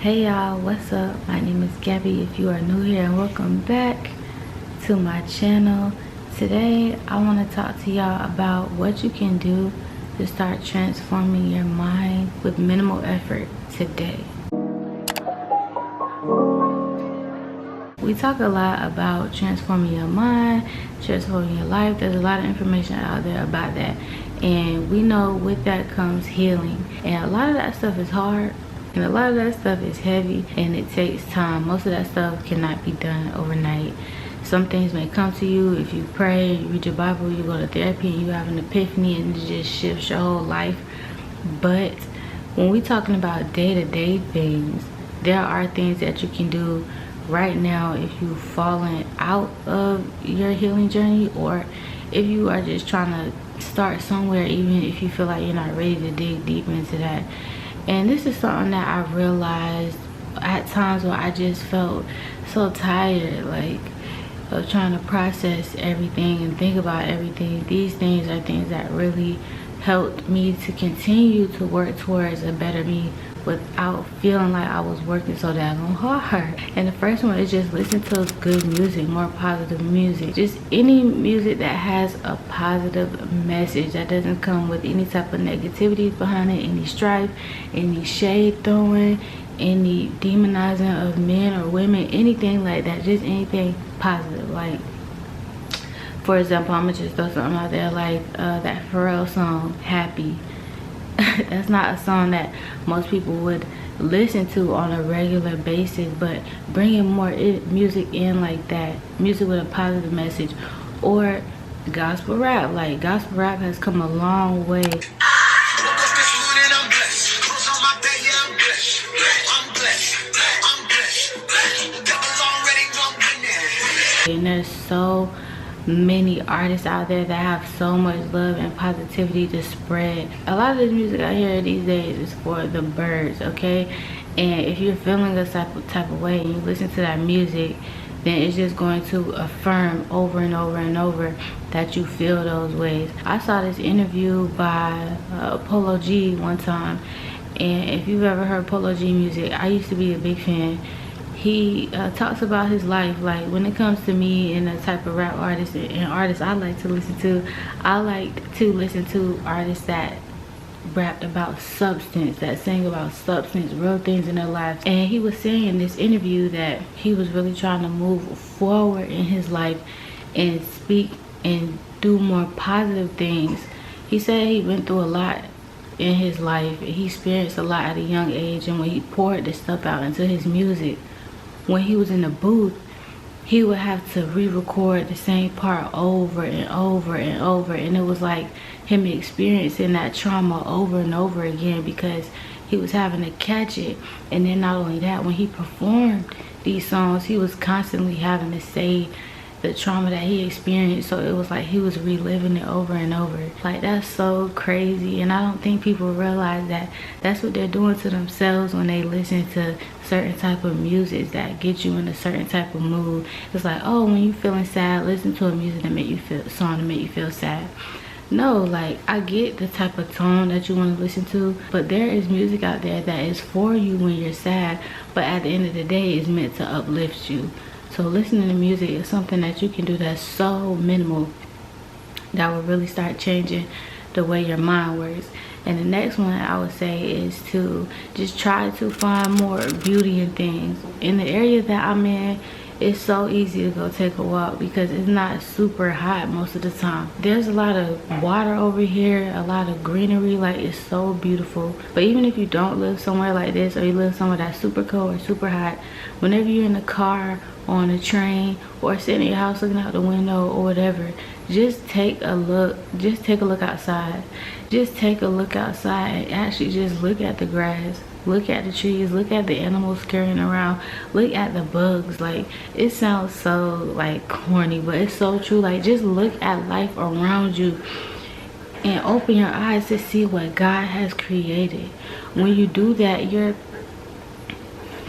Hey y'all, what's up? My name is Gabby if you are new here, and welcome back to my channel. Today I want to talk to y'all about what you can do to start transforming your mind with minimal effort today. We talk a lot about transforming your mind, transforming your life. There's a lot of information out there about that, and we know with that comes healing, and a lot of that stuff is hard. And a lot of that stuff is heavy and it takes time. Most of that stuff cannot be done overnight. Some things may come to you if you pray, you read your Bible, you go to therapy, and you have an epiphany, and it just shifts your whole life. But when we're talking about day-to-day things, there are things that you can do right now if you've fallen out of your healing journey, or if you are just trying to start somewhere, even if you feel like you're not ready to dig deep into that. And this is something that I realized at times where I just felt so tired, like, of trying to process everything and think about everything. These things are things that really helped me to continue to work towards a better me without feeling like I was working so daggone hard. And the first one is just listen to good music, more positive music. Just any music that has a positive message, that doesn't come with any type of negativity behind it, any strife, any shade throwing, any demonizing of men or women, anything like that. Just anything positive. Like, for example, I'm gonna just throw something out there like that Pharrell song, Happy. That's not a song that most people would listen to on a regular basis, but bringing more music in like that, music with a positive message. Or gospel rap. Like, gospel rap has come a long way. And there's so many artists out there that have so much love and positivity to spread. A lot of this music I hear these days is for the birds, okay? And if you're feeling a type of way and you listen to that music, then it's just going to affirm over and over and over that you feel those ways. I saw this interview by Polo G one time, and if you've ever heard Polo G music, I used to be a big fan. He talks about his life. Like, when it comes to me and the type of rap artists and artists I like to listen to, I like to listen to artists that rapped about substance, that sang about substance, real things in their lives. And he was saying in this interview that he was really trying to move forward in his life and speak and do more positive things. He said he went through a lot in his life. He experienced a lot at a young age, and when he poured this stuff out into his music, when he was in the booth, he would have to re-record the same part over and over and over, and it was like him experiencing that trauma over and over again because he was having to catch it. And then not only that, when he performed these songs, he was constantly having to say the trauma that he experienced, so it was like he was reliving it over and over. Like, that's so crazy, and I don't think people realize that that's what they're doing to themselves when they listen to certain type of music that get you in a certain type of mood. It's like, oh, when you feeling sad, listen to a music that make you feel, song to make you feel sad. No, like, I get the type of tone that you want to listen to, but there is music out there that is for you when you're sad, but at the end of the day, it's meant to uplift you. So listening to music is something that you can do that's so minimal that will really start changing the way your mind works. And the next one I would say is to just try to find more beauty in things. In the area that I'm in, it's so easy to go take a walk because it's not super hot most of the time. There's a lot of water over here, a lot of greenery. Like, it's so beautiful. But even if you don't live somewhere like this, or you live somewhere that's super cold or super hot, whenever you're in the car or on a train or sitting in your house looking out the window or whatever, just take a look. Just take a look outside. Just take a look outside and actually just look at the grass. Look at the trees, look at the animals scurrying around, look at the bugs. Like, it sounds so like corny, but it's so true. Like, just look at life around you and open your eyes to see what God has created. When you do that, you're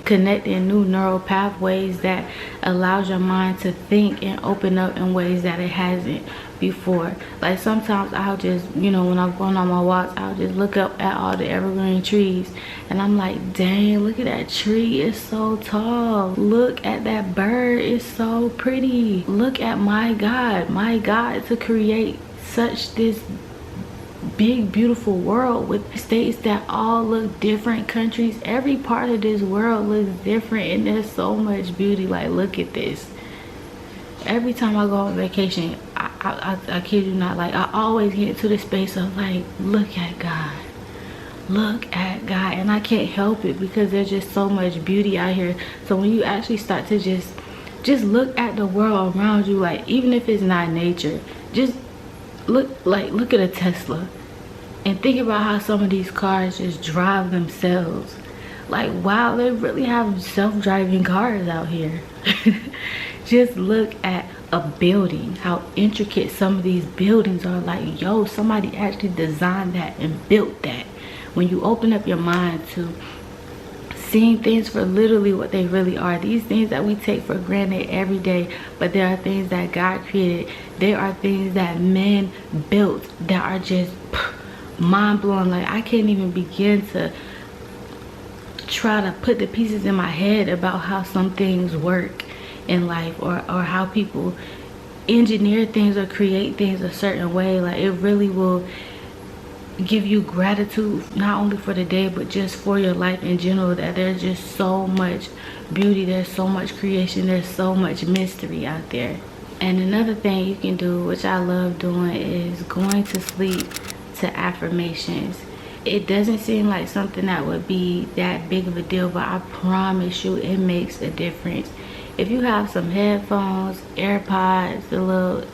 connecting new neural pathways that allows your mind to think and open up in ways that it hasn't before. Like sometimes I'll just, you know, when I'm going on my walks, I'll just look up at all the evergreen trees and I'm like, dang, look at that tree, it's so tall. Look at that bird, it's so pretty. Look at my God to create such this big beautiful world with states that all look different, countries, every part of this world looks different, and there's so much beauty. Like, look at this. Every time I go on vacation, I kid you not, like I always get into the space of like, look at God, and I can't help it because there's just so much beauty out here. So when you actually start to just look at the world around you, like even if it's not nature, just look at a Tesla and think about how some of these cars just drive themselves. Like, wow, they really have self-driving cars out here. Just look at a building, how intricate some of these buildings are. Like, yo, somebody actually designed that and built that. When you open up your mind to seeing things for literally what they really are, these things that we take for granted every day, but there are things that God created, there are things that men built that are just mind-blowing. Like, I can't even begin to try to put the pieces in my head about how some things work in life, or how people engineer things or create things a certain way. Like, it really will give you gratitude, not only for the day but just for your life in general, that there's just so much beauty, there's so much creation, there's so much mystery out there. And another thing you can do, which I love doing, is going to sleep to affirmations. It doesn't seem like something that would be that big of a deal, but I promise you it makes a difference. If you have some headphones, AirPods, the little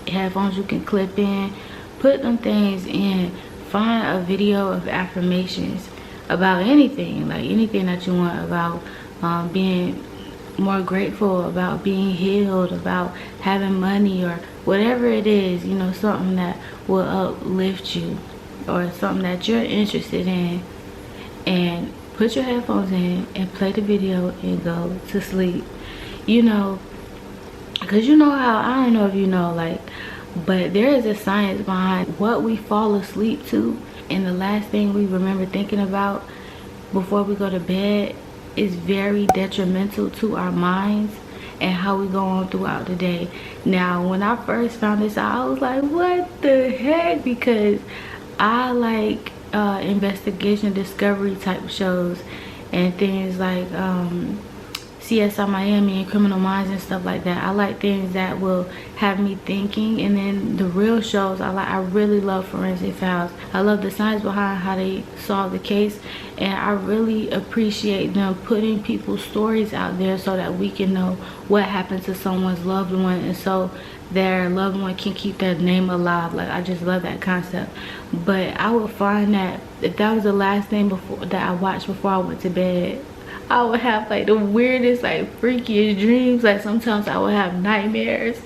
headphones you can clip in, put them things in. Find a video of affirmations about anything, like anything that you want, about being more grateful, about being healed, about having money, or whatever it is, you know, something that will uplift you or something that you're interested in. And put your headphones in and play the video and go to sleep. You know, because you know how, I don't know if you know, like, but there is a science behind what we fall asleep to, and the last thing we remember thinking about before we go to bed is very detrimental to our minds and how we go on throughout the day. Now, when I first found this out, I was like, what the heck? Because I like investigation discovery type shows and things like CSI Miami and Criminal Minds and stuff like that. I like things that will have me thinking. And then the real shows, I really love Forensic Files. I love the science behind how they solve the case, and I really appreciate them putting people's stories out there so that we can know what happened to someone's loved one, and so their loved one can keep their name alive. Like, I just love that concept. But I would find that if that was the last thing that I watched before I went to bed, I would have like the weirdest, like freakiest dreams. Like sometimes I would have nightmares.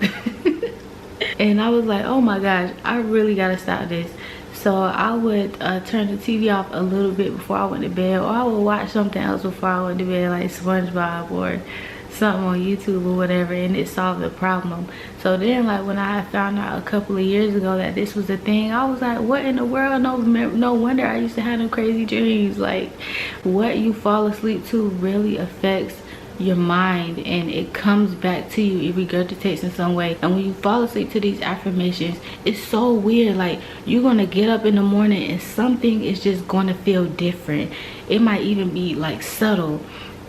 And I was like, oh my gosh, I really gotta stop this. So I would turn the TV off a little bit before I went to bed, or I would watch something else before I went to bed, like SpongeBob or something on YouTube or whatever, and it solved the problem. So then, like, when I found out a couple of years ago that this was a thing, I was like, what in the world? No wonder I used to have them crazy dreams. Like, what you fall asleep to really affects your mind, and it comes back to you, it regurgitates in some way. And when you fall asleep to these affirmations, it's so weird. Like, you're gonna get up in the morning and something is just gonna feel different. It might even be like subtle,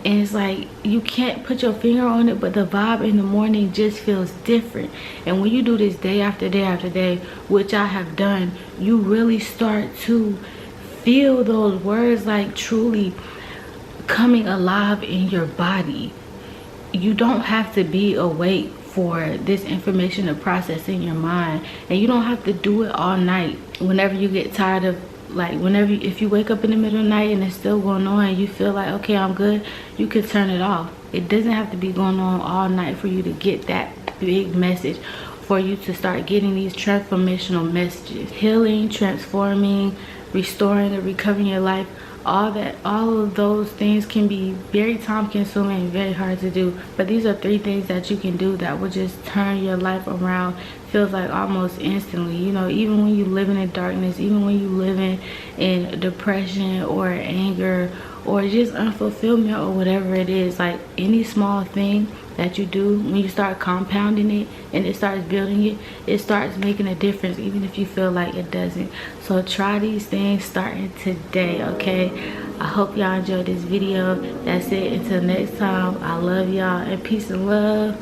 and it's like you can't put your finger on it, but the vibe in the morning just feels different. And when you do this day after day after day, which I have done, you really start to feel those words like truly coming alive in your body. You don't have to be awake for this information to process in your mind, and you don't have to do it all night. Whenever you get tired of, like, if you wake up in the middle of the night and it's still going on and you feel like, okay, I'm good, you can turn it off. It doesn't have to be going on all night for you to get that big message, for you to start getting these transformational messages. Healing, transforming, restoring and recovering your life all of those things can be very time consuming and very hard to do. But these are 3 things that you can do that will just turn your life around, feels like almost instantly. You know, even when you living in darkness, even when you living in depression or anger or just unfulfillment or whatever it is, like any small thing that you do, when you start compounding it and it starts building it, it starts making a difference even if you feel like it doesn't. So try these things starting today, okay? I hope y'all enjoyed this video. That's it. Until next time, I love y'all and peace and love.